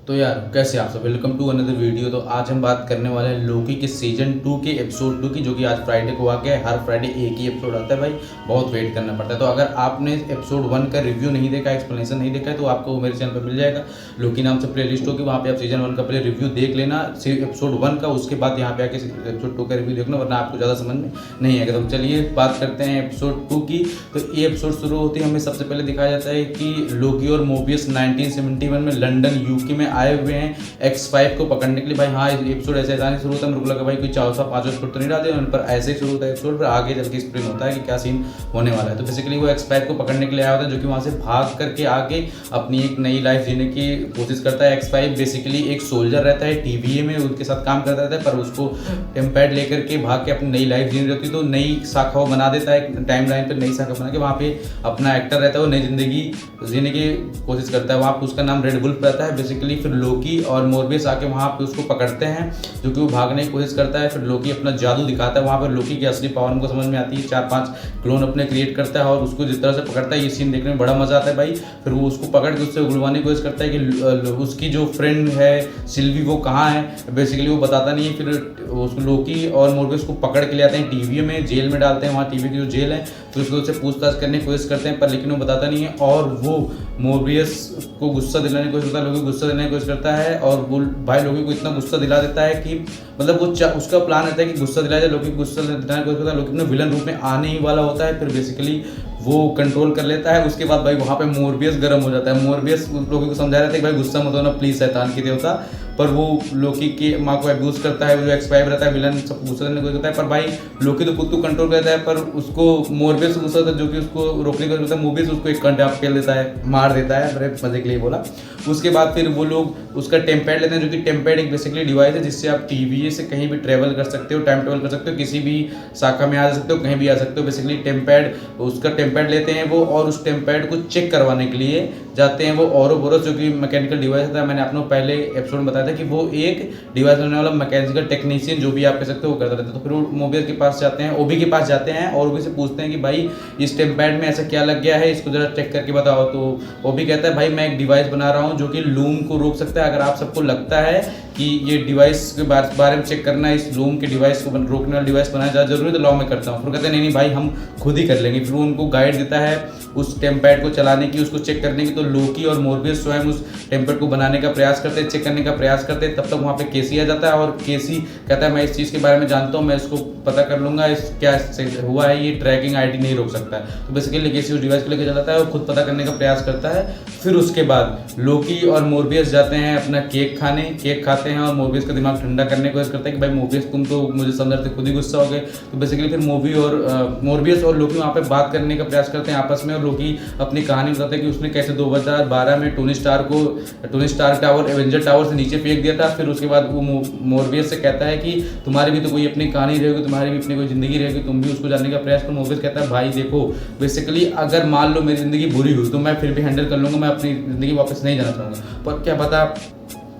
तो यार कैसे आप सब, वेलकम टू अनदर वीडियो। तो आज हम बात करने वाले हैं लोकी के सीजन 2 के एपिसोड 2 की, जो कि आज फ्राइडे को आ गया है। हर फ्राइडे एक ही एपिसोड आता है भाई, बहुत वेट करना पड़ता है। तो अगर आपने एपिसोड 1 का रिव्यू नहीं देखा, एक्सप्लेनेशन नहीं देखा है, तो आपको मेरे चैनल पर मिल जाएगा। लोकी नाम से प्लेलिस्ट होगी, वहाँ पे आप सीजन 1 का पहले रिव्यू देख लेना, एपिसोड 1 का, उसके बाद यहाँ पे आके एपिसोड 2 का रिव्यू देखना, वरना आपको ज़्यादा समझ में नहीं आएगा। तो चलिए बात करते हैं एपिसोड 2 की। तो ये एपिसोड शुरू होती है, हमें सबसे पहले दिखाया जाता है कि लोकी और मोबियस 1971 में लंदन यूके में आए हुए हैं X5 को पकड़ने के लिए। भाई हाँ, एपिसोड ऐसे नहीं शुरू होता है, मेरे को लगा भाई कोई 4-5 फुट तो नहीं डालते उन पर, ऐसे ही शुरू होता है एपिसोड, पर आगे चल के एक्सप्लेन होता है कि क्या सीन होने वाला है। तो बेसिकली वो X5 को पकड़ने के लिए आया होता है, जो कि वहाँ से भाग करके आके अपनी एक नई लाइफ जीने की कोशिश करता है। X5 बेसिकली एक सोल्जर रहता है, TVA में उनके साथ काम करता रहता है, पर उसको टेम्पैड लेकर के भाग के अपनी नई लाइफ जीनी रहती है। तो नई शाखा बना देता है, टाइम लाइन पर नई शाखा बना के वहाँ पे अपना एक्टर रहता है, वो नई जिंदगी जीने की कोशिश करता है। वहाँ पे उसका नाम रेड वुल्फ रहता है बेसिकली। फिर लोकी और मोरबियस आके वहाँ पे उसको पकड़ते हैं, जो कि वो भागने की कोशिश करता है। फिर लोकी अपना जादू दिखाता है, वहाँ पर लोकी की असली पावर हमको समझ में आती है। 4-5 क्लोन अपने क्रिएट करता है और उसको जिस तरह से पकड़ता है, ये सीन देखने में बड़ा मजा आता है भाई। फिर वो उसको पकड़ के उससे उगलवाने की कोशिश करता है कि उसकी जो फ्रेंड है सिल्वी वो कहाँ है, बेसिकली वो बताता नहीं है। फिर उसको लोकी और मोरबियस को पकड़ के ले आते हैं TVA में, जेल में डालते हैं, वहाँ TVA की जो जेल है। फिर उसको उससे पूछताछ करने की कोशिश करते हैं, पर लेकिन वो बताता नहीं है। और वो मोरबियस को गुस्सा दिलाने की कोशिश करता है, लोकी गुस्सा दिलाने की कोशिश करता है, और वो भाई लोकी को इतना गुस्सा दिला देता है कि मतलब वो उसका प्लान रहता है कि गुस्सा दिलाया जाए। लोकी गुस्सा दिलाने की कोशिश करता है, लोकी अपने विलन रूप में आने ही वाला होता है। फिर बेसिकली वो कंट्रोल कर लेता है। उसके बाद भाई वहाँ पे मोरबियस गर्म हो जाता है। मोरबियस लोकी को समझा रहा था कि भाई गुस्सा मत होना प्लीज, शैतान की देवता। पर वो लोकी की माँ को अब्यूज करता है, वो जो X5 रहता है विलन, सब गुस्सा देने को करता है। पर भाई लोकी तो खुद को कंट्रोल करता है, पर उसको मोरबियस गुस्सा था, जो कि उसको रोकने का करता है। मोरबियस उसको एक कंटे आप खेल देता है, मार देता है, मेरे मजे के लिए बोला। उसके बाद फिर वो लोग उसका टेम्पैड लेते हैं, जो कि टेम्पैड एक बेसिकली डिवाइस है जिससे आप TVA से कहीं भी ट्रैवल कर सकते हो, टाइम ट्रैवल कर सकते हो, किसी भी शाखा में आ सकते हो, कहीं भी आ सकते हो। बेसिकली टेम्पैड, उसका टेम्पैड लेते हैं वो, और उस टेम्पैड को चेक करवाने के लिए जाते हैं वो औरोबोरोस, जो कि मैकेनिकल डिवाइस था। मैंने आपको पहले एपिसोड में बताया था कि वो एक डिवाइस बनाने वाला मैकेनिकल टेक्नीशियन, जो भी आप कह सकते हो, वो करता रहता है। तो फिर वो मोबियस के पास जाते हैं, ओबी के पास जाते हैं, और ओबी से पूछते हैं कि भाई इस टेम्पैड में ऐसा क्या लग गया है, इसको जरा चेक करके बताओ। तो ओबी कहता है भाई मैं एक डिवाइस बना रहा हूँ जो कि लूम को रोक सकता है। अगर आप सबको लगता है कि ये डिवाइस के बारे में चेक करना, इस लूम के डिवाइस को रोकने वाला डिवाइस बनाना ज़्यादा जरूरी है, तो लाओ मैं करता हूँ। फिर कहते हैं नहीं भाई हम खुद ही कर लेंगे। फिर वो उनको गाइड देता है उस टेम्पैड को चलाने की, उसको चेक करने की। तो लोकी और मोरबियस स्वयं उस टेम्पैड को बनाने का प्रयास करते हैं, चेक करने का प्रयास करते हैं। तब तक वहाँ पे केसी आ जाता है, और केसी कहता है मैं इस चीज़ के बारे में जानता हूँ, मैं इसको पता कर लूँगा, इस क्या हुआ है, ये ट्रैकिंग ID नहीं रोक सकता है। तो बेसिकली केसी उस डिवाइस को लेकर चलाता है और खुद पता करने का प्रयास करता है। फिर उसके बाद लोकी और मोरबियस जाते हैं अपना केक खाने, केक खाते हैं, और मोरबियस का दिमाग ठंडा करने की कोशिश करते हैं कि भाई मोरबियस तुम तो मुझे समझते खुद ही गुस्सा हो गए। तो बेसिकली फिर मोरबियस और लोकी वहाँ पे बात करने का प्रयास करते हैं आपस में, और लोकी अपनी कहानी बताते हैं कि उसने कैसे 2012 में Tony Stark tower, Avenger tower से नीचे फेंक दिया था। फिर उसके बाद वो मोरबियस से कहता है कि तुम्हारी भी तो कोई अपनी कहानी रहेगी, तुम्हारी भी अपनी कोई जिंदगी रहेगी, तुम भी उसको जानने का प्रयास करो। मोरबियस कहता है भाई देखो, बेसिकली अगर मान लो मेरी जिंदगी बुरी हुई तो मैं फिर भी हैंडल कर लूँगा, मैं अपनी जिंदगी वापस नहीं जाना चाहूँगा। पर क्या पता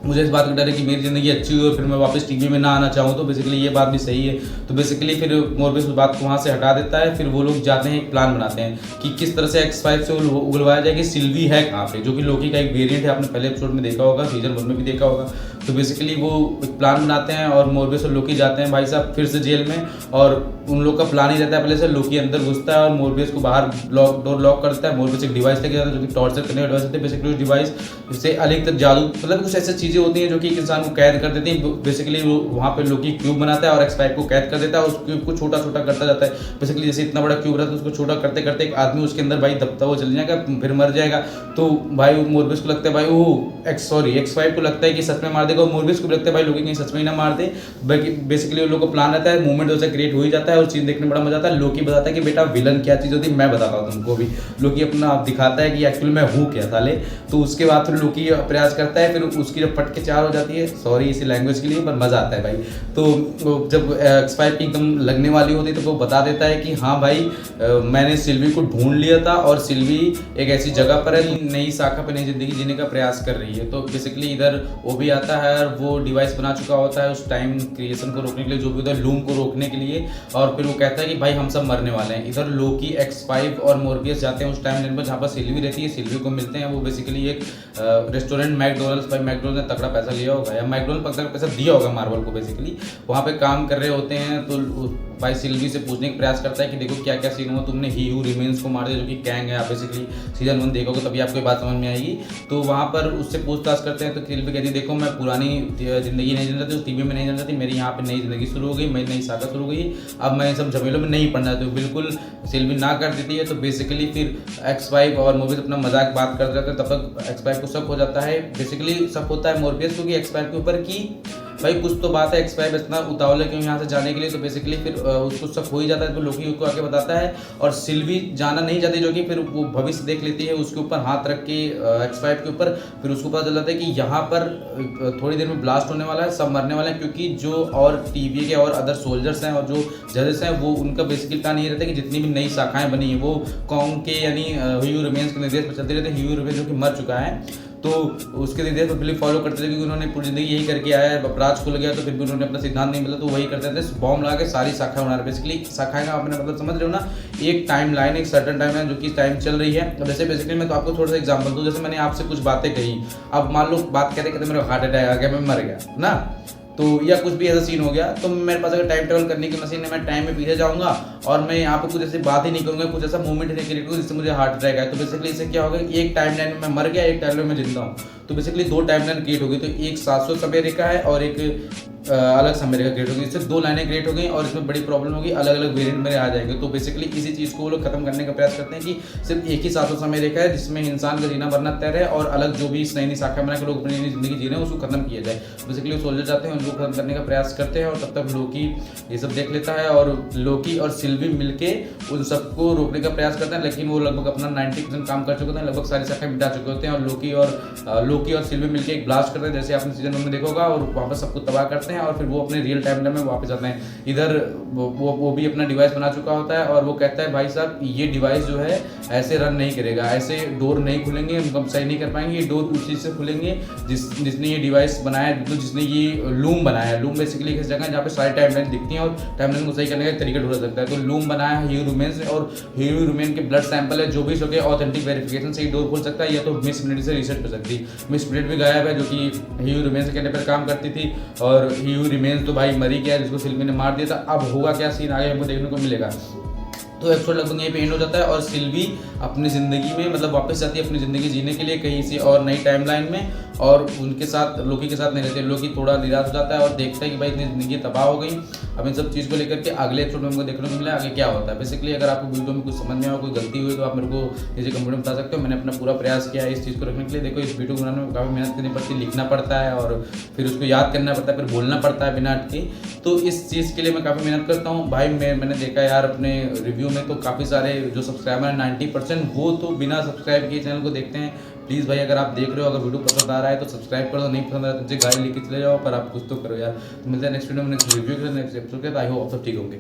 मुझे इस बात का डर है कि मेरी ज़िंदगी अच्छी हुई और फिर मैं वापस TV में ना आना चाहूँ। तो बेसिकली ये बात भी सही है। तो बेसिकली फिर मोरबियस उस बात को वहाँ से हटा देता है। फिर वो लोग जाते हैं, एक प्लान बनाते हैं कि किस तरह से X5 से उगलवाया जाए कि सिल्वी है कहाँ पे, जो कि लोकी का एक वेरिएंट है, आपने पहले एपिसोड में देखा होगा, सीजन 1 में भी देखा होगा। तो बेसिकली वो एक प्लान बनाते हैं, और मोरबियस और लोकी जाते हैं भाई साहब फिर से जेल में। और उन लोग का प्लान ही रहता है पहले से, लोकी अंदर घुसता है और मोरबियस को बाहर डोर लॉक करता है। मोरबियस एक डिवाइस लेके जाता है जो कि टॉर्चर करने का डिवाइस होता है। बेसिकली उस डिवाइस से अलग तक जादू, मतलब कुछ ऐसी चीज़ें होती हैं जो कि इंसान को कैद कर देती हैं। बेसिकली वो वहाँ पे लोकी क्यूब बनाता है और X5 को कैद कर देता है, और उस क्यूब को छोटा छोटा करता जाता है। बेसिकली जैसे इतना बड़ा क्यूब रहता है, उसको छोटा करते करते एक आदमी उसके अंदर भाई दबता हुआ चल जाएगा, फिर मर जाएगा। तो भाई मोरबियस को लगता है भाई X5 को लगता है कि सच में मार देगा, और मोरबियस को लगता है भाई लोकी कहीं सच में ही ना मार दे। बेसिकली उन लोग को प्लान रहता है, मूवमेंट वैसे क्रिएट हो ही जाता है, और चीज़ देखने में बड़ा मजा आता है। लोकी बताता है कि बेटा विलन क्या चीज़ होती है मैं बताता हूँ तुमको भी। लोकी अपना दिखाता है कि एक्चुअली मैं हूँ क्या साले। तो उसके बाद फिर लोकी प्रयास करता है, फिर उसकी जब फट के 4 हो जाती है, सॉरी इसी लैंग्वेज के लिए, पर मज़ा आता है भाई। तो जब X5 की एकदम लगने वाली होती है तो वो बता देता है कि हाँ भाई मैंने सिल्वी को ढूंढ लिया था, और सिल्वी एक ऐसी जगह पर है, नई शाखा पर नई जिंदगी जीने का प्रयास कर रही है। तो बेसिकली इधर वो भी आता है, और वो डिवाइस बना चुका होता है उस टाइम क्रिएशन को रोकने के लिए, जो भी उधर लूम को रोकने के लिए। और फिर वो कहता है कि भाई हम सब मरने वाले हैं। इधर लोकी, X5 और मोरबियस जाते हैं उस टाइम लाइन पर जहाँ पर सिल्वी रहती है, सिल्वी को मिलते हैं। वो बेसिकली एक रेस्टोरेंट मैकडोनल्ड्स, भाई मैकडोनल्ड्स तगड़ा पैसा लिया होगा या मैकडोनल्ड पर तगड़ा पैसा दिया होगा मार्वल को। बेसिकली वहाँ पे काम कर रहे होते हैं तो भाई सिल्वी से पूछने का प्रयास करता है कि देखो क्या क्या सीन हुआ, तुमने ही हू रिमेन्स को मार दिया जो कि कैंग है। आप बेसिकली सीजन 1 देखोगे तभी आपको बात समझ में आएगी। तो वहाँ पर उससे पूछताछ करते हैं तो सिल्वी कहती है देखो मैं पुरानी ज़िंदगी नहीं जीना चाहती, उस टीवी में नहीं जाना चाहती, मेरी यहाँ पे नई ज़िंदगी शुरू हो गई, मेरी नई सागा शुरू हो गई, अब मैं सब झमेलों में नहीं पड़ना। तो बिल्कुल सिल्वी ना कर देती है। तो बेसिकली फिर एक्स-5 और मोबिस अपना मजाक बात करते रहते हैं। तब तक एक्स-5 को शक हो जाता है। बेसिकली शक होता है मोर्बियस क्योंकि एक्स-5 के ऊपर कि भाई कुछ तो बात है, एक्स-5 इतना उतावला क्यों यहाँ से जाने के लिए। तो बेसिकली फिर उसको शक हो ही जाता है। तो लोकी उसको आके बताता है और सिल्वी जाना नहीं चाहती, जो कि फिर वो भविष्य देख लेती है उसके ऊपर हाथ रख के एक्स-5 के ऊपर। फिर उसको पता चल जाता है कि यहाँ पर थोड़ी देर में ब्लास्ट होने वाला है, सब मरने वाले हैं, क्योंकि जो और टीवी के और अदर सोल्जर्स हैं और जो जजेस हैं वो उनका बेसिकली प्लान ये रहता है कि जितनी भी नई शाखाएं बनी हैं वो कॉन्ग के यानी ह्यू रिमेन्स के निर्देश पर चलते रहते हैं। ह्यू रिमेन्स जो कि मर चुका है तो उसके निर्देश पर बिलीव फॉलो करते थे क्योंकि उन्होंने पूरी जिंदगी यही करके आया है। अपराध खुल गया तो फिर भी उन्होंने अपना सिद्धांत नहीं बदला तो वही करते थे, बॉम्ब लगा के सारी शाखाएं उड़ा। बेसिकली शाखाएं का आपने मतलब समझ रहे हो ना, एक टाइम लाइन, एक सर्टन टाइम लाइन जो कि टाइम चल रही है। अब जैसे बेसिकली मैं तो आपको थोड़ा सा एग्जाम्पल दूँ, जैसे मैंने आपसे कुछ बातें कही, अब मान लो बात कहते कहते मेरा हार्ट अटैक आ गया, मैं मर गया ना, तो या कुछ भी ऐसा सीन हो गया तो मेरे पास अगर टाइम ट्रेवल करने की मशीन है, मैं टाइम में पीछे जाऊंगा और मैं यहाँ पे कुछ ऐसी बात ही नहीं करूँगा, कुछ ऐसा मूवमेंट नहीं क्रिएट करूँगा जिससे मुझे हार्ट अटैक आए। तो बेसिकली इससे क्या होगा, एक टाइम लाइन में मैं मर गया, एक टाइम लाइन में जिंदा हूँ। तो बेसिकली 2 टाइम लाइन क्रिएट हो गई। तो एक 700 समय रेखा है और एक अलग समय रेखा क्रिएट हो गई। इससे 2 लाइनें क्रिएट हो गई और इसमें बड़ी प्रॉब्लम होगी, अलग अलग वेरिएंट मेरे आ जाएंगे। तो बेसिकली इसी चीज़ को वो लोग खत्म करने का प्रयास करते हैं कि सिर्फ एक ही 700 समय रेखा है जिसमें इंसान का जीना मरना तय है और अलग जो भी नई नई शाखा बना के लोग अपनी नई जिंदगी जी रहे हैं उसको खत्म किया जाए। बेसिकली वो सोल्जर जाते हैं, उनको खत्म करने का प्रयास करते हैं और तब तक लोकी ये सब देख लेता है और लोकी और सिल्वी मिलके उन सबको रोकने का प्रयास करते हैं। लेकिन वो लगभग अपना 90% काम कर चुके होते हैं, लगभग सारी शाखाएं मिटा चुके होते हैं और लोकी और सिल्वी मिलके एक ब्लास्ट करते हैं जैसे आपने सीजन 1 में देखा होगा और वहाँ पर सबको तबाह करते हैं और फिर वो अपने रियल टाइम में वापस आते हैं। इधर वो भी अपना डिवाइस बना चुका होता है और वो कहता है भाई साहब ये डिवाइस जो है ऐसे रन नहीं करेगा, ऐसे डोर नहीं खुलेंगे, हम सही नहीं कर पाएंगे, ये डोर उस चीज़ से खुलेंगे जिसने ये डिवाइस बनाया, मतलब जिसने ये लूम बनाया। लूम बेसिकली एक जगह जहाँ पे सारी टाइमलाइन दिखती हैं और टाइमलाइन को सही करने का तरीका ढूंढा सकता है। तो लूम बनाया ह्यू रिमेन्स और ह्यू रिमेन के ब्लड सैंपल है, जो भी सके ऑथेंटिक वेरिफिकेशन से ही डोर खुल सकता है या तो मिस मिनट से रिसेट कर सकती है। मिस मिनट भी गायब है जो कि ह्यू रिमेन्स कहने पर काम करती थी और ह्यू रिमेन्स तो भाई मरी गया जिसको सिल्वी ने मार दिया था। अब होगा क्या सीन आगे हमको देखने को मिलेगा। तो एपिसोड लगभग यहीं पे एंड हो जाता है और सिल्वी अपनी ज़िंदगी में मतलब वापस जाती है अपनी ज़िंदगी जीने के लिए कहीं से और नई टाइमलाइन में और उनके साथ लोकी के साथ नहीं रहते। लोकी थोड़ा निराश हो जाता है और देखता है कि भाई इतनी ज़िंदगी तबाह हो गई। अब इन सब चीज़ को लेकर के अगले एपिसोड में हमको देखने को मिला आगे क्या होता है। बेसिकली अगर आपको वीडियो में कुछ समझ में आया, कोई गलती हुई तो आप मेरे को नीचे कमेंट में बता सकते हो। मैंने अपना पूरा प्रयास किया है इस चीज़ को रखने के लिए। देखो इस वीडियो को बनाने में काफ़ी मेहनत करनी पड़ती है, लिखना पड़ता है और फिर उसको याद करना पड़ता है, फिर बोलना पड़ता है बिना अटके। तो इस चीज़ के लिए मैं काफ़ी मेहनत करता हूँ भाई। मैंने देखा यार अपने रिव्यू में तो काफ़ी सारे जो सब्सक्राइबर हैं 90% वो तो बिना सब्सक्राइब किए चैनल को देखते हैं। प्लीज़ भाई अगर आप देख रहे हो, अगर वीडियो पसंद आ रहा है तो सब्सक्राइब कर दो, नहीं पसंद आ रहा है तो गाली लेके चले जाओ, पर आप कुछ तो करो यार। तो मिलते हैं नेक्स्ट वीडियो में, नेक्स्ट रिव्यू के नेक्स्ट एपिसोड के। आई होप आप सब ठीक होंगे।